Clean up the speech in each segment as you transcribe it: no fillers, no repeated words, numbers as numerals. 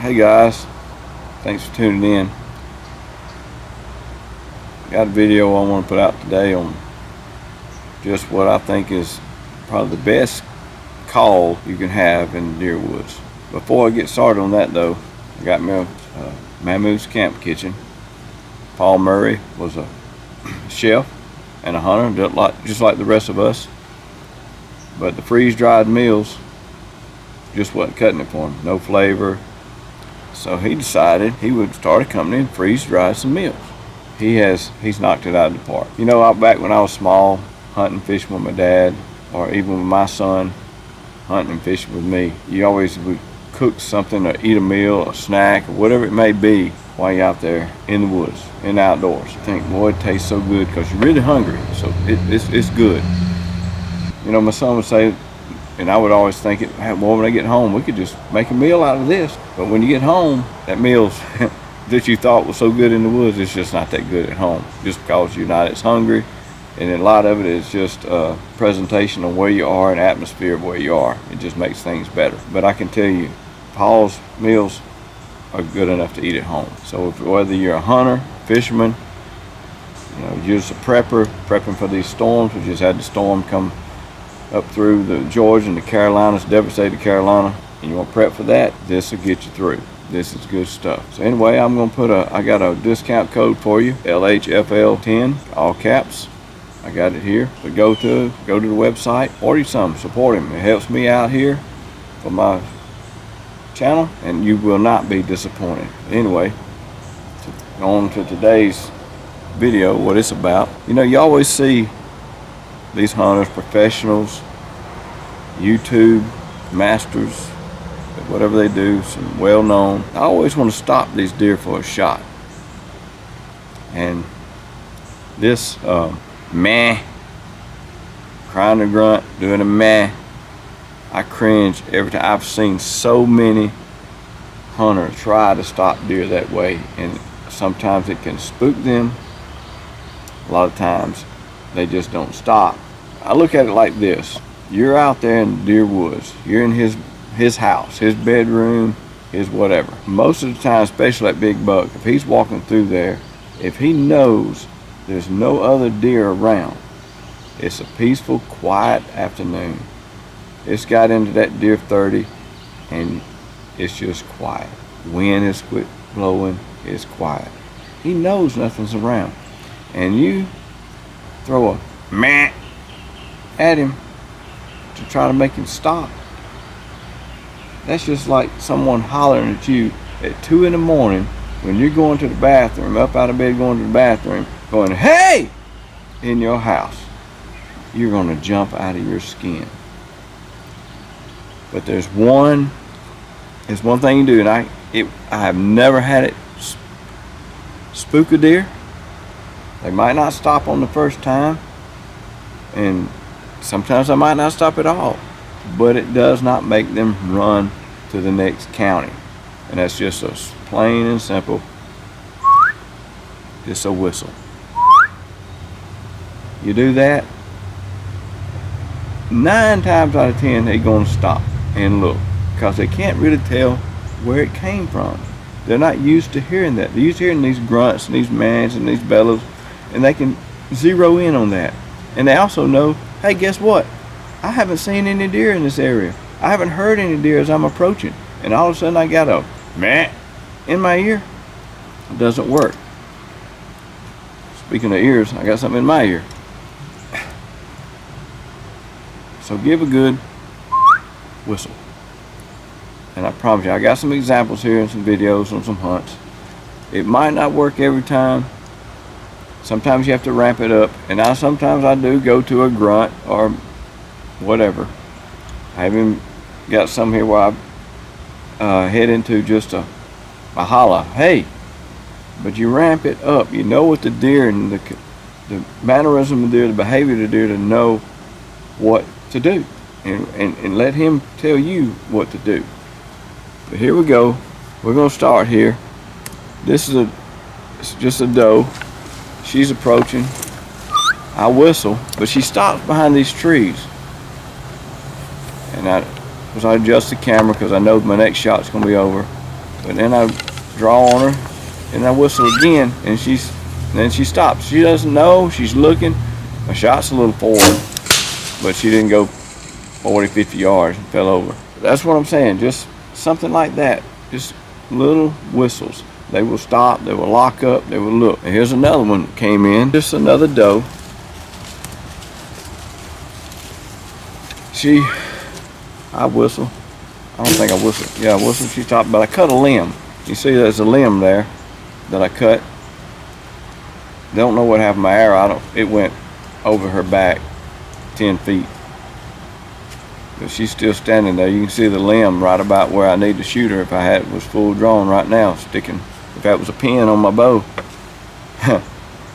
Hey guys, thanks for tuning in. Got a video I want to put out today on just what I think is probably the best call you can have in the deer woods. Before I get started on that though, I got me a Mamoo's Camp Kitchen. Paul Murray was a chef and a hunter, just like the rest of us. But the freeze-dried meals just wasn't cutting it for him. No flavor. So he decided he would start a company and freeze-dry some meals. He's knocked it out of the park. You know, back when I was small, hunting, fishing with my dad, or even with my son, hunting and fishing with me, you always would cook something or eat a meal, a snack, or whatever it may be while you're out there in the woods, in the outdoors. You think, boy, it tastes so good because you're really hungry, so it's good. You know, my son would say, and I would always think, well, when I get home, we could just make a meal out of this. But when you get home, that meal that you thought was so good in the woods, it's just not that good at home, just because you're not as hungry. And a lot of it is just a presentation of where you are and atmosphere of where you are. It just makes things better. But I can tell you, Paul's meals are good enough to eat at home. So whether you're a hunter, fisherman, you know, you're just a prepper, prepping for these storms. We just had the storm come up through the Georgia and the Carolinas, devastated Carolina, and you want to prep for that, this will get you through. This is good stuff. So anyway, I got a discount code for you, LHFL10, all caps. I got it here. So go to the website, order some, support him. It helps me out here for my channel, and you will not be disappointed. Anyway, on to today's video, what it's about. You know, you always see these hunters, professionals, YouTube masters, whatever they do, some well-known. I always want to stop these deer for a shot. And this meh, crying to grunt, doing a meh, I cringe every time. I've seen so many hunters try to stop deer that way, and sometimes it can spook them. A lot of times they just don't stop. I look at it like this. You're out there in the deer woods. You're in his house, his bedroom, his whatever. Most of the time, especially that big buck, if he's walking through there, if he knows there's no other deer around, it's a peaceful, quiet afternoon. It's got into that deer 30 and it's just quiet. Wind is quit blowing, it's quiet. He knows nothing's around. And you throw a meh at him to try to make him stop. That's just like someone hollering at you at 2 in the morning when you're going to the bathroom, up out of bed going to the bathroom, going, hey, in your house. You're going to jump out of your skin. But there's one thing you do, and I have never had it spook a deer. They might not stop on the first time, and sometimes I might not stop at all, but it does not make them run to the next county. And that's just a plain and simple, just a whistle. You do that, 9 times out of 10 they're going to stop and look, because they can't really tell where it came from. They're not used to hearing that. They're used to hearing these grunts and these mans and these bellows, and they can zero in on that. And they also know, hey, guess what? I haven't seen any deer in this area. I haven't heard any deer as I'm approaching. And all of a sudden I got a meh in my ear. It doesn't work. Speaking of ears, I got something in my ear. So give a good whistle. And I promise you, I got some examples here and some videos on some hunts. It might not work every time. Sometimes you have to ramp it up. And sometimes I do go to a grunt or whatever. I even got some here where I head into just a holla, hey, but you ramp it up. You know what the deer and the mannerism of the deer, the behavior of the deer, to know what to do, and let him tell you what to do. But here we go. We're gonna start here. It's just a doe. She's approaching. I whistle, but she stops behind these trees. And I adjust the camera because I know my next shot's gonna be over. But then I draw on her, and I whistle again, and then she stops. She doesn't know, she's looking. My shot's a little forward, but she didn't go 40, 50 yards and fell over. That's what I'm saying, just something like that. Just little whistles. They will stop, they will lock up, they will look. And here's another one that came in, just another doe. I whistle. I don't think I whistled. Yeah, I whistled, she stopped, but I cut a limb. You see there's a limb there that I cut. Don't know what happened to my arrow. It went over her back 10 feet. But she's still standing there. You can see the limb right about where I need to shoot her if I had was full drawn right now, sticking. If that was a pin on my bow,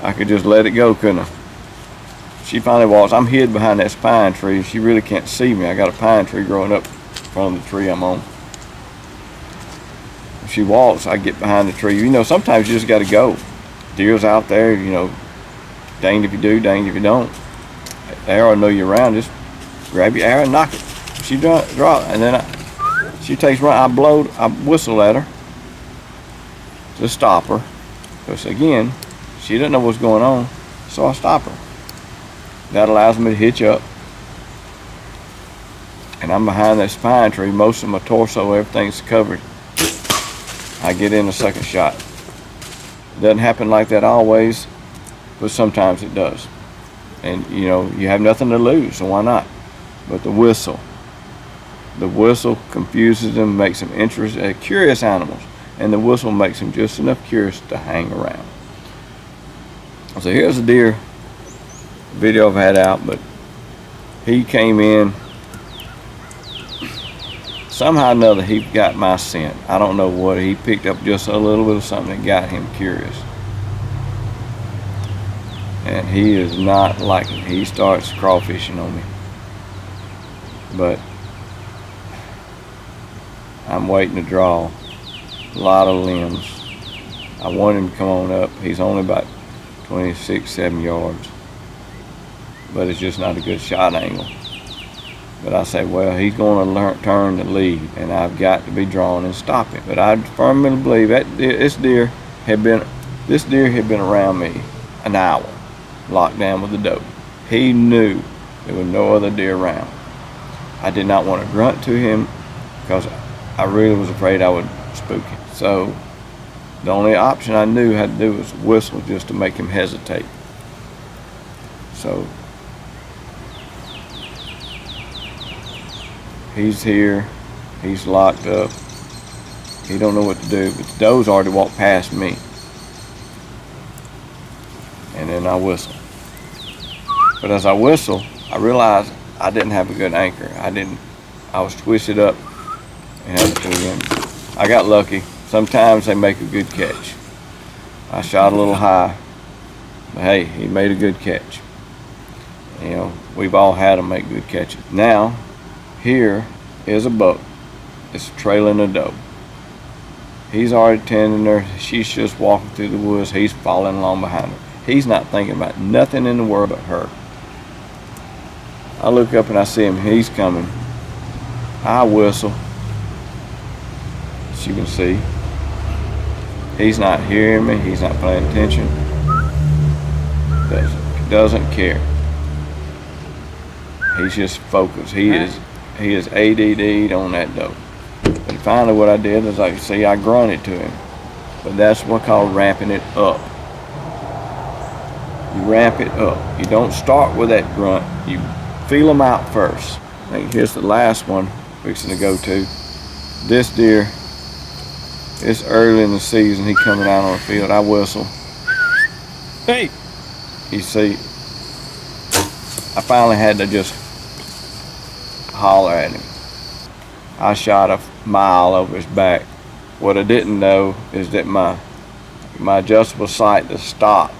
I could just let it go, couldn't I? She finally walks. I'm hid behind that pine tree. She really can't see me. I got a pine tree growing up in front of the tree I'm on. If she walks, I get behind the tree. You know, sometimes you just got to go. Deer's out there, you know, danged if you do, danged if you don't. The arrow know you're around, just grab your arrow and knock it. She draw, and then she takes run. I whistle at her to stop her, because again, she doesn't know what's going on, so I stop her. That allows me to hitch up, and I'm behind this pine tree. Most of my torso, everything's covered. I get in a second shot. It doesn't happen like that always, but sometimes it does. And you know, you have nothing to lose, so why not? But the whistle confuses them, makes them interested, curious animals, and the whistle makes them just enough curious to hang around. So here's a deer video I've had out, but he came in. Somehow or another, he got my scent. I don't know what. He picked up just a little bit of something that got him curious. And he is not liking it. He starts crawfishing on me. But I'm waiting to draw a lot of limbs. I want him to come on up. He's only about 26, 7 yards. But it's just not a good shot angle. But I say, well, he's going to turn the lead, and I've got to be drawn and stop him. But I firmly believe that this deer had been around me an hour, locked down with the doe. He knew there was no other deer around. I did not want to grunt to him because I really was afraid I would spook him. So the only option I knew how to do was whistle just to make him hesitate. So he's here, he's locked up, he don't know what to do, but the doe's already walked past me. And then I whistle. But as I whistle, I realized I didn't have a good anchor. I was twisted up and had to pull in. I got lucky. Sometimes they make a good catch. I shot a little high, but hey, he made a good catch. You know, we've all had them make good catches. Now, here is a buck that's trailing a doe. He's already tending her. She's just walking through the woods. He's following along behind her. He's not thinking about nothing in the world but her. I look up and I see him. He's coming. I whistle. As you can see, he's not hearing me. He's not paying attention. Doesn't care. He's just focused. He is ADD'd on that doe. But finally what I did is, like, see, I grunted to him. But that's what I call ramping it up. You ramp it up. You don't start with that grunt. You feel them out first. I think here's the last one fixing to go to. This deer, it's early in the season. He coming out on the field. I whistle. Hey! You see, I finally had to just holler at him. I shot a mile over his back. What I didn't know is that my adjustable sight to stop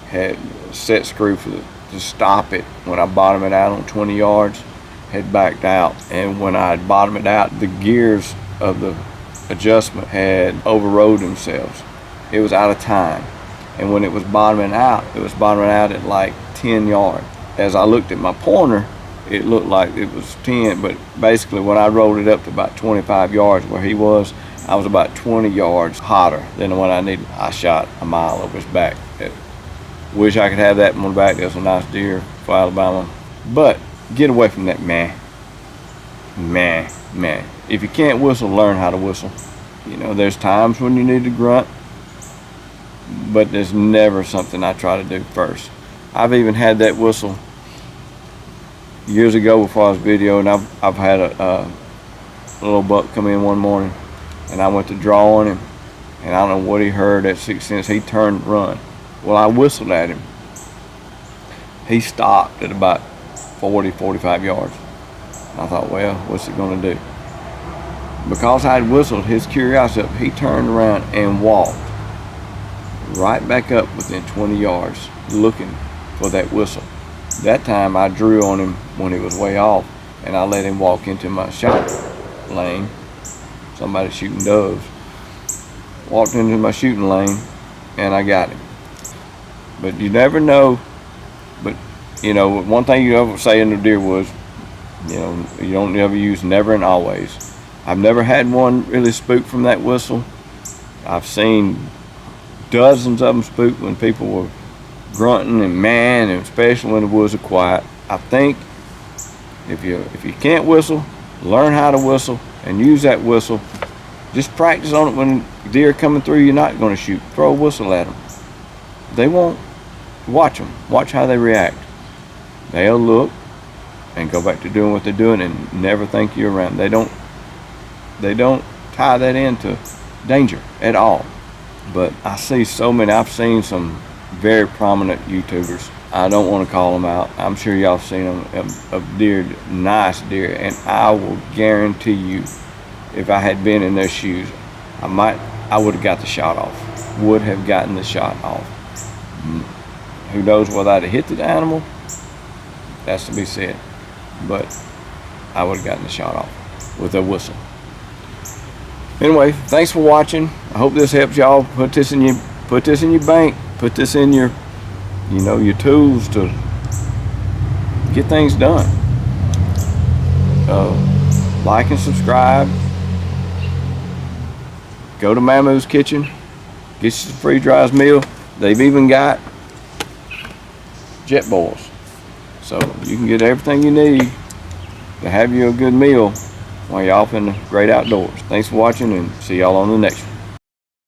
had set screw to stop it. When I bottomed it out on 20 yards, had backed out. And when I had bottomed it out, the gears of the adjustment had overrode themselves. It was out of time. And when it was bottoming out at like 10 yards. As I looked at my pointer, it looked like it was 10, but basically when I rolled it up to about 25 yards where he was, I was about 20 yards hotter than the one I needed. I shot a mile over his back. Wish I could have that one back. That's a nice deer for Alabama. But get away from that, man. If you can't whistle, learn how to whistle. You know, there's times when you need to grunt, but there's never something I try to do first. I've even had that whistle years ago before I was videoing. I've had a little buck come in one morning, and I went to draw on him, and I don't know what he heard at 6 cents. He turned and run. Well, I whistled at him. He stopped at about 40, 45 yards. I thought, well, what's he going to do? Because I had whistled his curiosity up, he turned around and walked right back up within 20 yards looking for that whistle. That time I drew on him when he was way off, and I let him walk into my shot lane. Somebody shooting doves. Walked into my shooting lane, and I got him. But you never know. But, you know, one thing you ever say in the deer woods, you know, you don't ever use never and always. I've never had one really spook from that whistle. I've seen dozens of them spook when people were grunting and man, and especially when the woods are quiet. I think if you can't whistle, learn how to whistle and use that whistle. Just practice on it when deer are coming through you're not going to shoot. Throw a whistle at them. They won't. Watch them. Watch how they react. They'll look and go back to doing what they're doing and never think you're around. They don't tie that into danger at all. But I see so many. I've seen some very prominent YouTubers. I don't want to call them out. I'm sure y'all seen them of deer, nice deer, and I will guarantee you, if I had been in their shoes, I would have got the shot off. Would have gotten the shot off. Who knows whether I'd have hit the animal? That's to be said. But I would have gotten the shot off with a whistle. Anyway, thanks for watching. I hope this helps y'all. Put this in your bank. Put this in your, you know, your tools to get things done. Like and subscribe. Go to Mamoo's Kitchen. Get you some free dries meal. They've even got jet boils. So you can get everything you need to have you a good meal while you're off in the great outdoors. Thanks for watching, and see y'all on the next one.